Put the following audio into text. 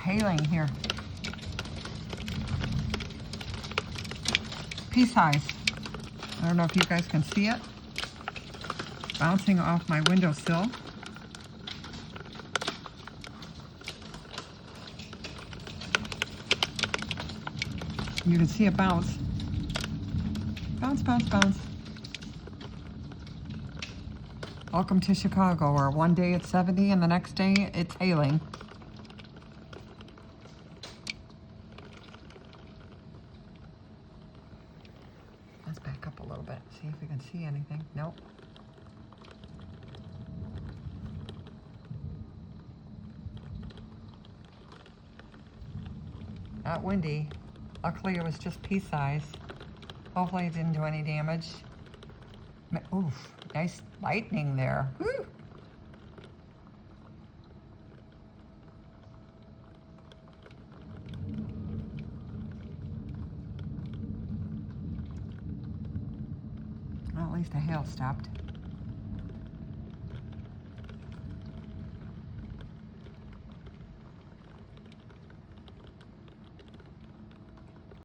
hailing here. Pea size. I don't know if you guys can see it. Bouncing off my windowsill. You can see it bounce. Bounce, bounce, bounce. Welcome to Chicago, where one day it's 70 and the next day it's hailing. Let's back up a little bit, see if we can see anything. Nope. Not windy. Luckily it was just pea size. Hopefully it didn't do any damage. Oof, nice lightning there. Woo! Well, at least the hail stopped.